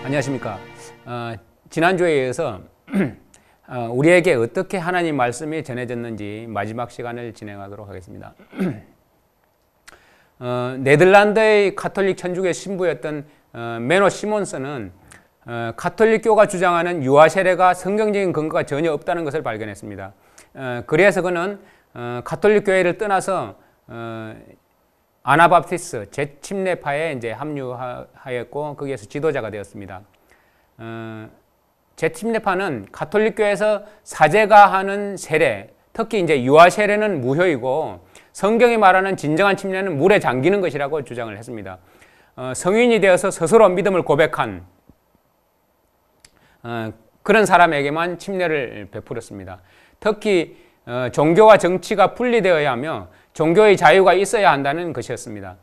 안녕하십니까. 지난주에 이어서 우리에게 어떻게 하나님 말씀이 전해졌는지 마지막 시간을 진행하도록 하겠습니다. 네덜란드의 가톨릭 천주교 신부였던 메노 시몬스는 가톨릭교가 주장하는 유아 세례가 성경적인 근거가 전혀 없다는 것을 발견했습니다. 그래서 그는 가톨릭 교회를 떠나서 아나바프티스 재침례파에 이제 합류하였고 거기에서 지도자가 되었습니다. 재침례파는 가톨릭 교회에서 사제가 하는 세례, 특히 이제 유아 세례는 무효이고 성경이 말하는 진정한 침례는 물에 잠기는 것이라고 주장을 했습니다. 성인이 되어서 스스로 믿음을 고백한 그런 사람에게만 침례를 베풀었습니다. 특히 종교와 정치가 분리되어야 하며 종교의 자유가 있어야 한다는 것이었습니다.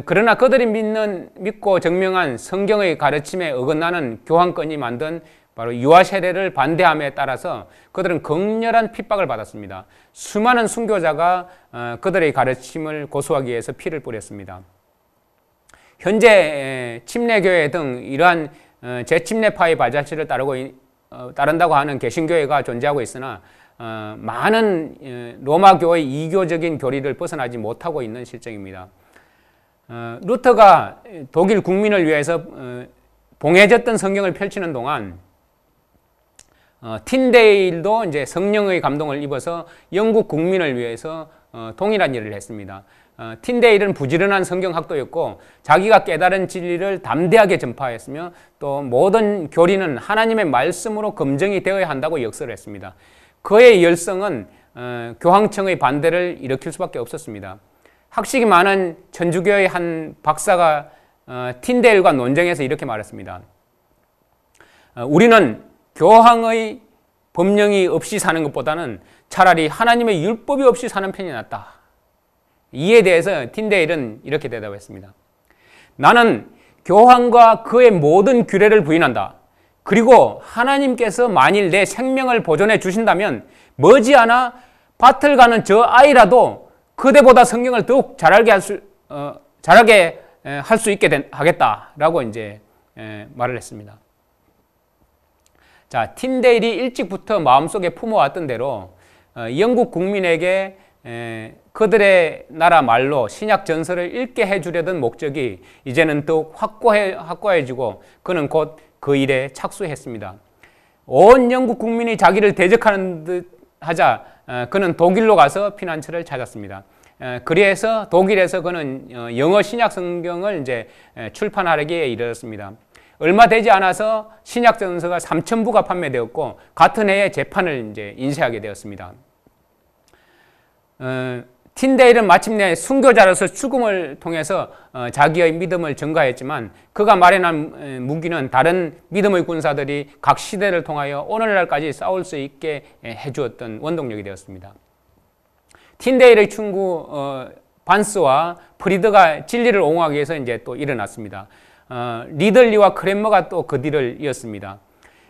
그러나 그들이 믿고 증명한 성경의 가르침에 어긋나는 교황권이 만든 바로 유아 세례를 반대함에 따라서 그들은 극렬한 핍박을 받았습니다. 수많은 순교자가 그들의 가르침을 고수하기 위해서 피를 뿌렸습니다. 현재 침례교회 등 이러한 재침례파의 발자취를 따른다고 하는 개신교회가 존재하고 있으나 많은 로마교의 이교적인 교리를 벗어나지 못하고 있는 실정입니다. 루터가 독일 국민을 위해서 봉해졌던 성경을 펼치는 동안 틴데일도 이제 성령의 감동을 입어서 영국 국민을 위해서 동일한 일을 했습니다. 틴데일은 부지런한 성경학도였고 자기가 깨달은 진리를 담대하게 전파했으며 또 모든 교리는 하나님의 말씀으로 검증이 되어야 한다고 역설을 했습니다. 그의 열성은 교황청의 반대를 일으킬 수밖에 없었습니다. 학식이 많은 천주교의 한 박사가 틴데일과 논쟁에서 이렇게 말했습니다. 우리는 교황의 법령이 없이 사는 것보다는 차라리 하나님의 율법이 없이 사는 편이 낫다. 이에 대해서 틴데일은 이렇게 대답했습니다. 나는 교황과 그의 모든 규례를 부인한다. 그리고 하나님께서 만일 내 생명을 보존해 주신다면 머지않아 밭을 가는 저 아이라도 그대보다 성경을 더욱 잘하게 할 수 있게 하겠다라고 이제 말을 했습니다. 자, 틴데일이 일찍부터 마음속에 품어왔던 대로 영국 국민에게 그들의 나라 말로 신약 전설을 읽게 해주려던 목적이 이제는 더욱 확고해지고 그는 곧 그 일에 착수했습니다. 온 영국 국민이 자기를 대적하는 듯 하자 그는 독일로 가서 피난처를 찾았습니다. 그래서 독일에서 그는 영어 신약 성경을 이제 출판하기에 이르렀습니다. 얼마 되지 않아서 신약 전서가 3,000부가 판매되었고 같은 해에 재판을 이제 인쇄하게 되었습니다. 틴데일은 마침내 순교자로서 죽음을 통해서 자기의 믿음을 증거했지만 그가 마련한 무기는 다른 믿음의 군사들이 각 시대를 통하여 오늘날까지 싸울 수 있게 해주었던 원동력이 되었습니다. 틴데일의 친구 반스와 프리드가 진리를 옹호하기 위해서 이제 또 일어났습니다. 리들리와 크랜머가 또 그 뒤를 이었습니다.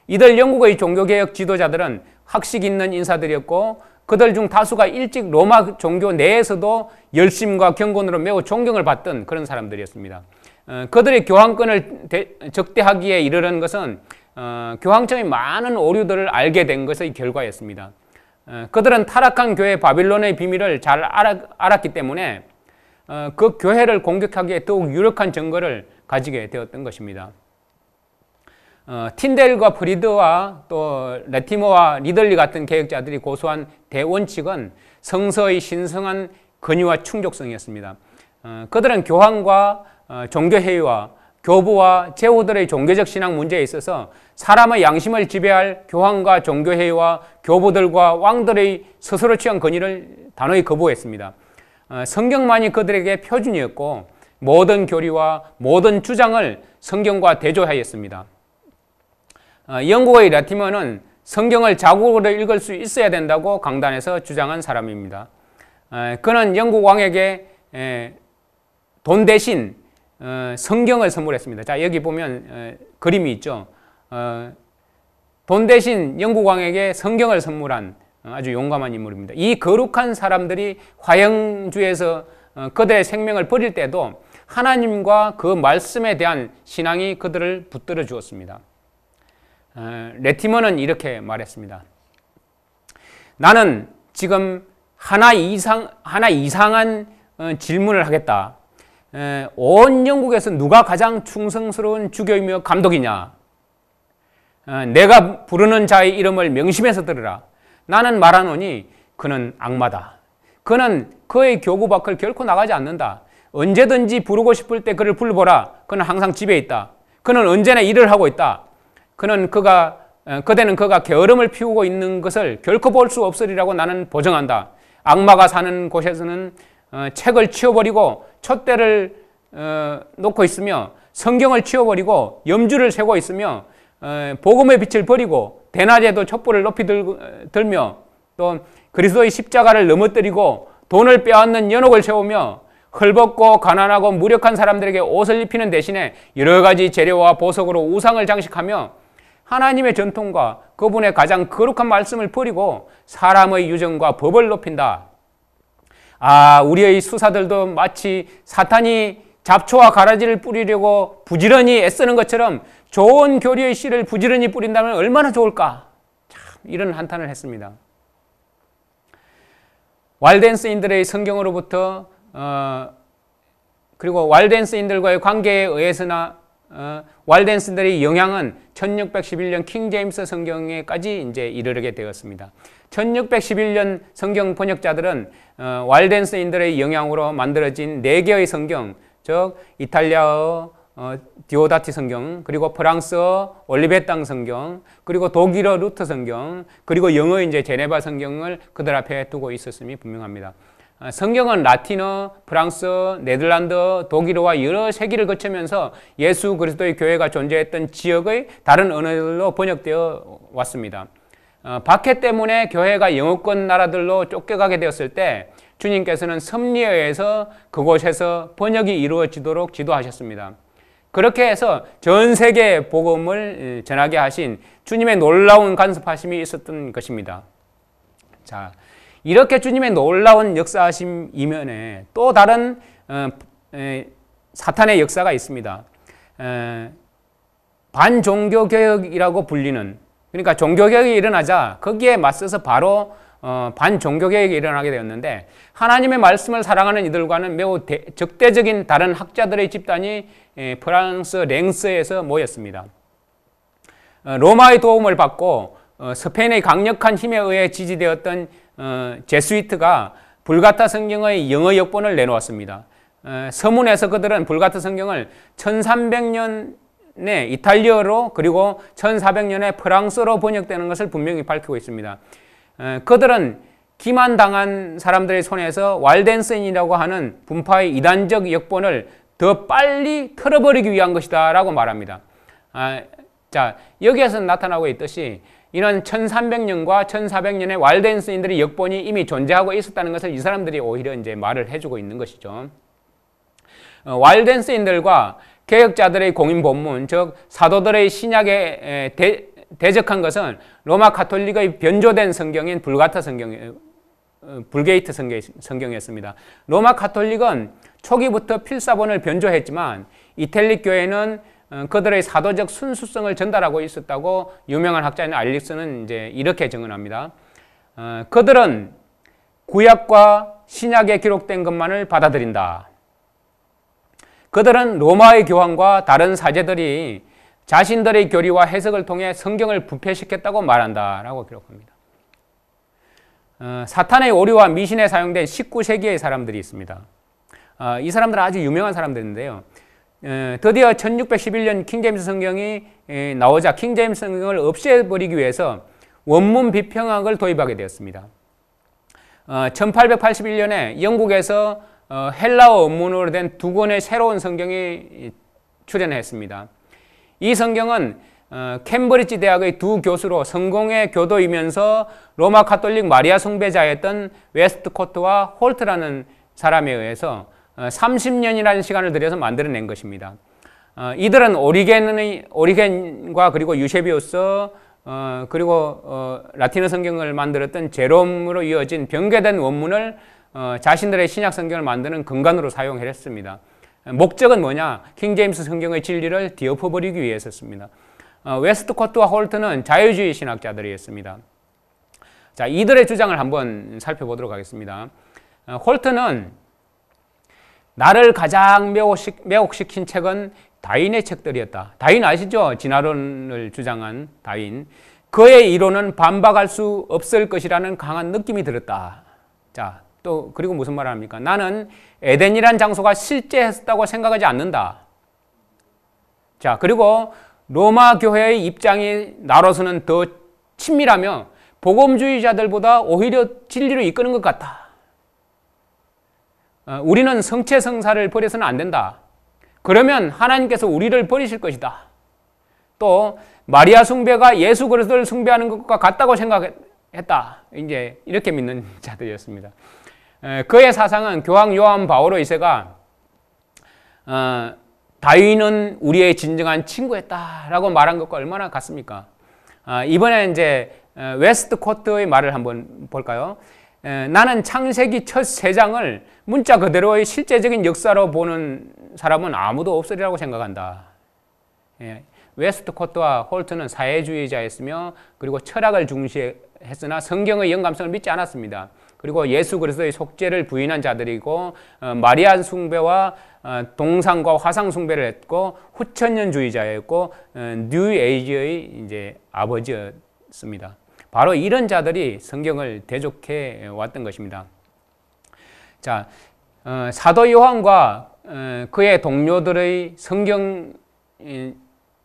이들 영국의 종교개혁 지도자들은 학식 있는 인사들이었고 그들 중 다수가 일찍 로마 종교 내에서도 열심과 경건으로 매우 존경을 받던 그런 사람들이었습니다. 그들의 교황권을 적대하기에 이르는 것은 교황청의 많은 오류들을 알게 된 것의 결과였습니다. 그들은 타락한 교회 바빌론의 비밀을 잘 알았기 때문에 그 교회를 공격하기에 더욱 유력한 증거를 가지게 되었던 것입니다. 틴데일과 프리드와 또 레티머와 리들리 같은 개혁자들이 고수한 대원칙은 성서의 신성한 권위와 충족성이었습니다. 그들은 교황과 종교회의와 교부와 제후들의 종교적 신앙 문제에 있어서 사람의 양심을 지배할 교황과 종교회의와 교부들과 왕들의 스스로 취한 권위를 단호히 거부했습니다. 성경만이 그들에게 표준이었고 모든 교리와 모든 주장을 성경과 대조하였습니다. 영국의 레티머는 성경을 자국으로 읽을 수 있어야 된다고 강단에서 주장한 사람입니다. 그는 영국 왕에게 돈 대신 성경을 선물했습니다. 자, 여기 보면 그림이 있죠. 돈 대신 영국 왕에게 성경을 선물한 아주 용감한 인물입니다. 이 거룩한 사람들이 화영주에서 그들의 생명을 버릴 때도 하나님과 그 말씀에 대한 신앙이 그들을 붙들어 주었습니다. 레티머는 이렇게 말했습니다. 나는 지금 하나 이상한 질문을 하겠다. 온 영국에서 누가 가장 충성스러운 주교이며 감독이냐? 내가 부르는 자의 이름을 명심해서 들으라. 나는 말하노니 그는 악마다. 그는 그의 교구 밖을 결코 나가지 않는다. 언제든지 부르고 싶을 때 그를 불러보라. 그는 항상 집에 있다. 그는 언제나 일을 하고 있다. 그대는 그가 게으름을 피우고 있는 것을 결코 볼 수 없으리라고 나는 보증한다. 악마가 사는 곳에서는 책을 치워버리고 촛대를 놓고 있으며 성경을 치워버리고 염주를 세고 있으며 복음의 빛을 버리고 대낮에도 촛불을 높이 들며 또 그리스도의 십자가를 넘어뜨리고 돈을 빼앗는 연옥을 세우며 헐벗고 가난하고 무력한 사람들에게 옷을 입히는 대신에 여러 가지 재료와 보석으로 우상을 장식하며 하나님의 전통과 그분의 가장 거룩한 말씀을 버리고 사람의 유정과 법을 높인다. 우리의 수사들도 마치 사탄이 잡초와 가라지를 뿌리려고 부지런히 애쓰는 것처럼 좋은 교리의 씨를 부지런히 뿌린다면 얼마나 좋을까? 참 이런 한탄을 했습니다. 왈덴스인들의 성경으로부터 그리고 왈덴스인들과의 관계에 의해서나 왈덴스인들의 영향은 1611년 킹제임스 성경에까지 이제 이르게 되었습니다. 1611년 성경 번역자들은 왈덴스인들의 영향으로 만들어진 4개의 성경, 즉 이탈리아어 디오다티 성경, 그리고 프랑스어 올리베땅 성경, 그리고 독일어 루터 성경, 그리고 영어 이제 제네바 성경을 그들 앞에 두고 있었음이 분명합니다. 성경은 라틴어, 프랑스어, 네덜란드어, 독일어와 여러 세기를 거치면서 예수 그리스도의 교회가 존재했던 지역의 다른 언어들로 번역되어 왔습니다. 박해 때문에 교회가 영어권 나라들로 쫓겨가게 되었을 때 주님께서는 섭리에 의해서 그곳에서 번역이 이루어지도록 지도하셨습니다. 그렇게 해서 전 세계 복음을 전하게 하신 주님의 놀라운 간섭하심이 있었던 것입니다. 자, 이렇게 주님의 놀라운 역사하심 이면에 또 다른 사탄의 역사가 있습니다. 반종교개혁이라고 불리는, 그러니까 종교개혁이 일어나자 거기에 맞서서 바로 반종교개혁이 일어나게 되었는데 하나님의 말씀을 사랑하는 이들과는 매우 적대적인 다른 학자들의 집단이 프랑스 랭스에서 모였습니다. 로마의 도움을 받고 스페인의 강력한 힘에 의해 지지되었던 제수이트가 불가타 성경의 영어 역본을 내놓았습니다. 서문에서 그들은 불가타 성경을 1300년에 이탈리아로 그리고 1400년에 프랑스어로 번역되는 것을 분명히 밝히고 있습니다. 그들은 기만당한 사람들의 손에서 왈덴스인이라고 하는 분파의 이단적 역본을 더 빨리 털어버리기 위한 것이다 라고 말합니다. 자, 여기에서 나타나고 있듯이 이런 1300년과 1400년에 왈덴스인들의 역본이 이미 존재하고 있었다는 것을 이 사람들이 오히려 이제 말을 해주고 있는 것이죠. 왈덴스인들과 개혁자들의 공인 본문, 즉 사도들의 신약에 대적한 것은 로마 가톨릭의 변조된 성경인 불가타 성경, 불게이트 성경이었습니다. 로마 가톨릭은 초기부터 필사본을 변조했지만 이탈릭 교회는 그들의 사도적 순수성을 전달하고 있었다고 유명한 학자인 알릭스는 이제 이렇게 증언합니다. 그들은 구약과 신약에 기록된 것만을 받아들인다. 그들은 로마의 교황과 다른 사제들이 자신들의 교리와 해석을 통해 성경을 부패시켰다고 말한다 라고 기록합니다. 사탄의 오류와 미신에 사용된 19세기의 사람들이 있습니다. 이 사람들은 아주 유명한 사람들인데요. 드디어 1611년 킹제임스 성경이 나오자 킹제임스 성경을 없애버리기 위해서 원문 비평학을 도입하게 되었습니다. 1881년에 영국에서 헬라어 원문으로 된 2권의 새로운 성경이 출현했습니다. 이 성경은 캠브리지 대학의 2 교수로 성공의 교도이면서 로마 가톨릭 마리아 숭배자였던 웨스트코트와 홀트라는 사람에 의해서 30년이라는 시간을 들여서 만들어낸 것입니다. 이들은 오리겐과 그리고 유세비우스 그리고 라틴어 성경을 만들었던 제롬으로 이어진 변개된 원문을 자신들의 신약 성경을 만드는 근간으로 사용했습니다. 목적은 뭐냐? 킹제임스 성경의 진리를 뒤엎어버리기 위해서였습니다. 웨스트코트와 홀트는 자유주의 신학자들이었습니다. 자, 이들의 주장을 한번 살펴보도록 하겠습니다. 홀트는 나를 가장 매혹시킨 책은 다윈의 책들이었다. 다윈 아시죠? 진화론을 주장한 다윈. 그의 이론은 반박할 수 없을 것이라는 강한 느낌이 들었다. 자, 또 그리고 무슨 말을 합니까? 나는 에덴이란 장소가 실제했다고 생각하지 않는다. 자, 그리고 로마 교회의 입장이 나로서는 더 친밀하며 복음주의자들보다 오히려 진리로 이끄는 것 같다. 우리는 성체성사를 버려서는 안 된다. 그러면 하나님께서 우리를 버리실 것이다. 또 마리아 숭배가 예수 그리스도를 숭배하는 것과 같다고 생각했다. 이제 이렇게 믿는 자들이었습니다. 그의 사상은 교황 요한 바오로 2세가 다윈은 우리의 진정한 친구였다라고 말한 것과 얼마나 같습니까? 이번에 이제 웨스트코트의 말을 한번 볼까요? 나는 창세기 첫 3장을 문자 그대로의 실제적인 역사로 보는 사람은 아무도 없으리라고 생각한다. 웨스트코트와 홀트는 사회주의자였으며 그리고 철학을 중시했으나 성경의 영감성을 믿지 않았습니다. 그리고 예수 그리스도의 속죄를 부인한 자들이고 마리아 숭배와 동상과 화상 숭배를 했고 후천년주의자였고 뉴 에이지의 이제 아버지였습니다. 바로 이런 자들이 성경을 대적해 왔던 것입니다. 자, 사도 요한과 그의 동료들의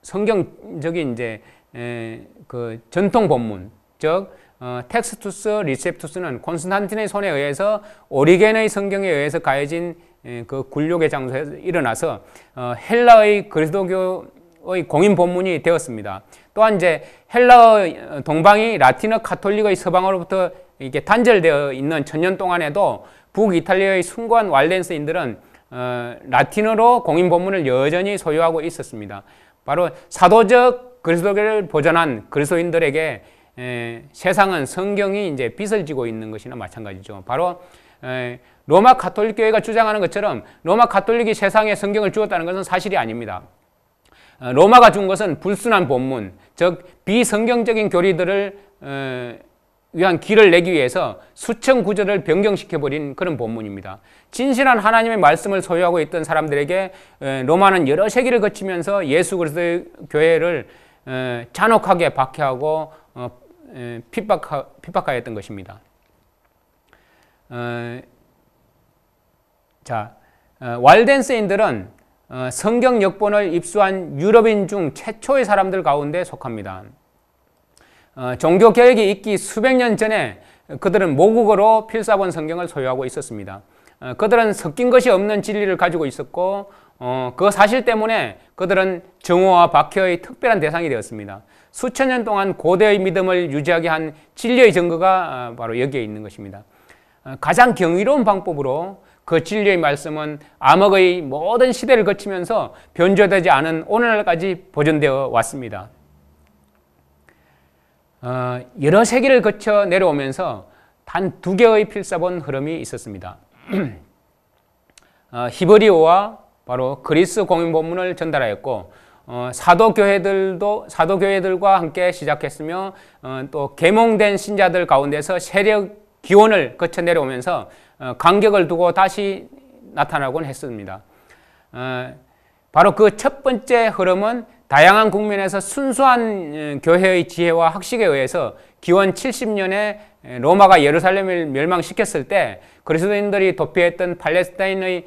성경적인 이제 그 전통 본문, 즉 텍스투스 리셉투스는 콘스탄틴의 손에 의해서 오리겐의 성경에 의해서 가해진 그 굴욕의 장소에서 일어나서 헬라의 그리스도교의 공인 본문이 되었습니다. 또한 이제 헬라어 동방이 라틴어 카톨릭의 서방으로부터 이렇게 단절되어 있는 천년 동안에도 북이탈리아의 숭고한 왈덴스인들은 라틴어로 공인 본문을 여전히 소유하고 있었습니다. 바로 사도적 그리스도교를 보존한 그리스도인들에게 세상은 성경이 이제 빚을 지고 있는 것이나 마찬가지죠. 바로 로마 가톨릭 교회가 주장하는 것처럼 로마 가톨릭이 세상에 성경을 주었다는 것은 사실이 아닙니다. 로마가 준 것은 불순한 본문, 즉 비성경적인 교리들을 위한 길을 내기 위해서 수천 구절을 변경시켜버린 그런 본문입니다. 진실한 하나님의 말씀을 소유하고 있던 사람들에게 로마는 여러 세기를 거치면서 예수 그리스도의 교회를 잔혹하게 박해하고 핍박하였던 것입니다. 왈덴스인들은 성경 역본을 입수한 유럽인 중 최초의 사람들 가운데 속합니다. 종교개혁이 있기 수백 년 전에 그들은 모국어로 필사본 성경을 소유하고 있었습니다. 그들은 섞인 것이 없는 진리를 가지고 있었고 그 사실 때문에 그들은 정오와 박해의 특별한 대상이 되었습니다. 수천 년 동안 고대의 믿음을 유지하게 한 진리의 증거가 바로 여기에 있는 것입니다. 가장 경이로운 방법으로 그 진리의 말씀은 암흑의 모든 시대를 거치면서 변조되지 않은 오늘날까지 보존되어 왔습니다. 여러 세기를 거쳐 내려오면서 단 2개의 필사본 흐름이 있었습니다. 히브리어와 바로 그리스 공인 본문을 전달하였고 사도교회들과 함께 시작했으며 또 계몽된 신자들 가운데서 세력 기원을 거쳐 내려오면서 간격을 두고 다시 나타나곤 했습니다. 바로 그 첫 번째 흐름은 다양한 국면에서 순수한 교회의 지혜와 학식에 의해서 기원 70년에 로마가 예루살렘을 멸망시켰을 때 그리스도인들이 도피했던 팔레스타인의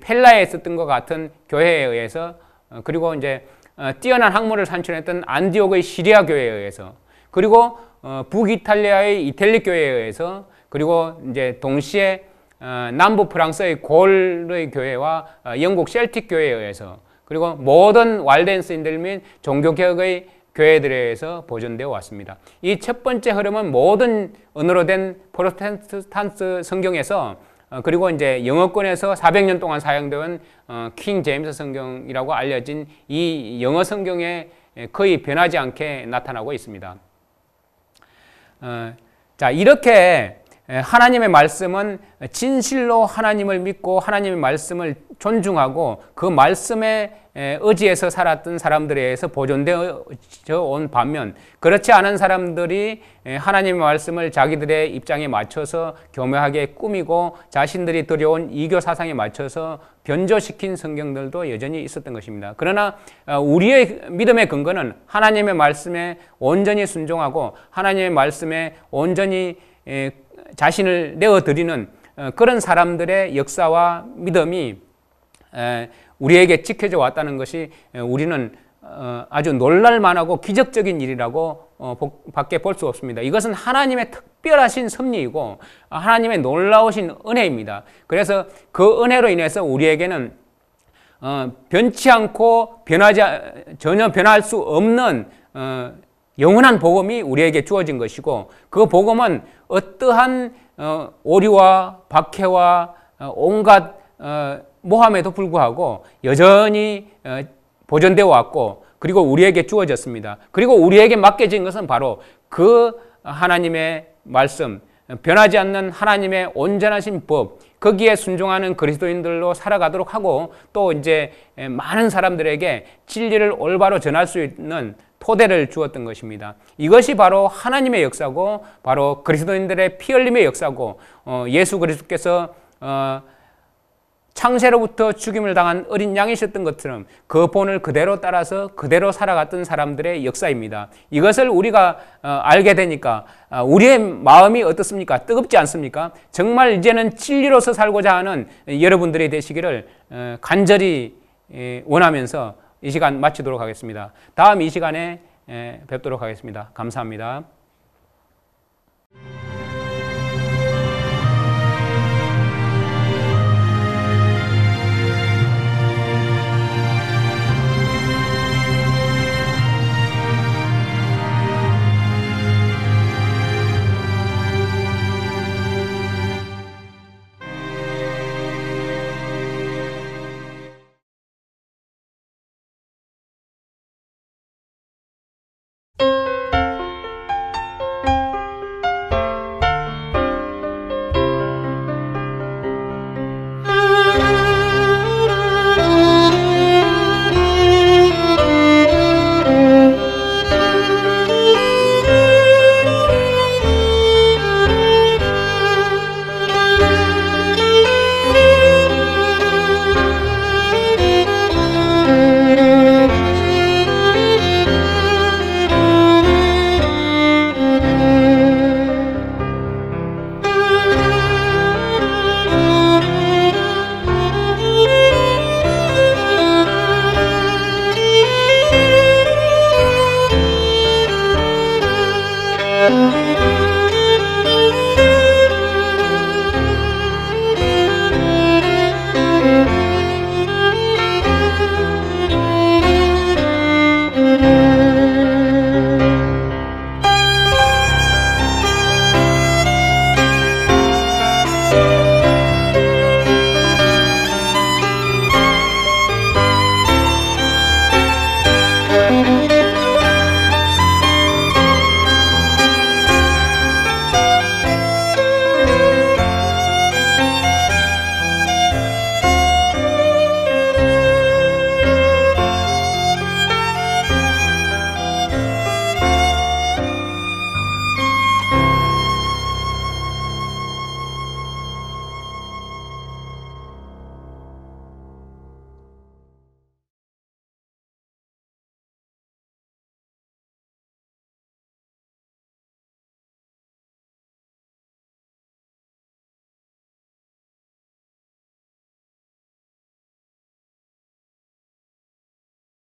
펠라에 있었던 것 같은 교회에 의해서 그리고 이제 뛰어난 학문을 산출했던 안디옥의 시리아 교회에 의해서 그리고 북이탈리아의 이탈릭 교회에 의해서 그리고 이제 동시에 남부 프랑스의 골의 교회와 영국 셀틱 교회에 의해서 그리고 모든 왈덴스인들 및 종교개혁의 교회들에 의해서 보존되어 왔습니다. 이 첫 번째 흐름은 모든 언어로 된 프로테스탄트 성경에서 그리고 이제 영어권에서 400년 동안 사용되온 킹 제임스 성경이라고 알려진 이 영어 성경에 거의 변하지 않게 나타나고 있습니다. 자, 이렇게 하나님의 말씀은 진실로 하나님을 믿고 하나님의 말씀을 존중하고 그 말씀에 의지해서 살았던 사람들에 의해서 보존되어 온 반면, 그렇지 않은 사람들이 하나님의 말씀을 자기들의 입장에 맞춰서 교묘하게 꾸미고 자신들이 들여온 이교 사상에 맞춰서 변조시킨 성경들도 여전히 있었던 것입니다. 그러나 우리의 믿음의 근거는 하나님의 말씀에 온전히 순종하고 하나님의 말씀에 온전히 자신을 내어드리는 그런 사람들의 역사와 믿음이 우리에게 지켜져 왔다는 것이 우리는 아주 놀랄만하고 기적적인 일이라고 밖에 볼 수 없습니다. 이것은 하나님의 특별하신 섭리이고 하나님의 놀라우신 은혜입니다. 그래서 그 은혜로 인해서 우리에게는 변치 않고 전혀 변할 수 없는 영원한 복음이 우리에게 주어진 것이고, 그 복음은 어떠한 오류와 박해와 온갖 모함에도 불구하고 여전히 보존되어 왔고, 그리고 우리에게 주어졌습니다. 그리고 우리에게 맡겨진 것은 바로 그 하나님의 말씀, 변하지 않는 하나님의 온전하신 법, 거기에 순종하는 그리스도인들로 살아가도록 하고, 또 이제 많은 사람들에게 진리를 올바로 전할 수 있는 토대를 주었던 것입니다. 이것이 바로 하나님의 역사고, 바로 그리스도인들의 피 흘림의 역사고, 예수 그리스도께서 창세로부터 죽임을 당한 어린 양이셨던 것처럼 그 본을 그대로 따라서 그대로 살아갔던 사람들의 역사입니다. 이것을 우리가 알게 되니까 우리의 마음이 어떻습니까? 뜨겁지 않습니까? 정말 이제는 진리로서 살고자 하는 여러분들이 되시기를 간절히 원하면서 이 시간 마치도록 하겠습니다. 다음 이 시간에 뵙도록 하겠습니다. 감사합니다.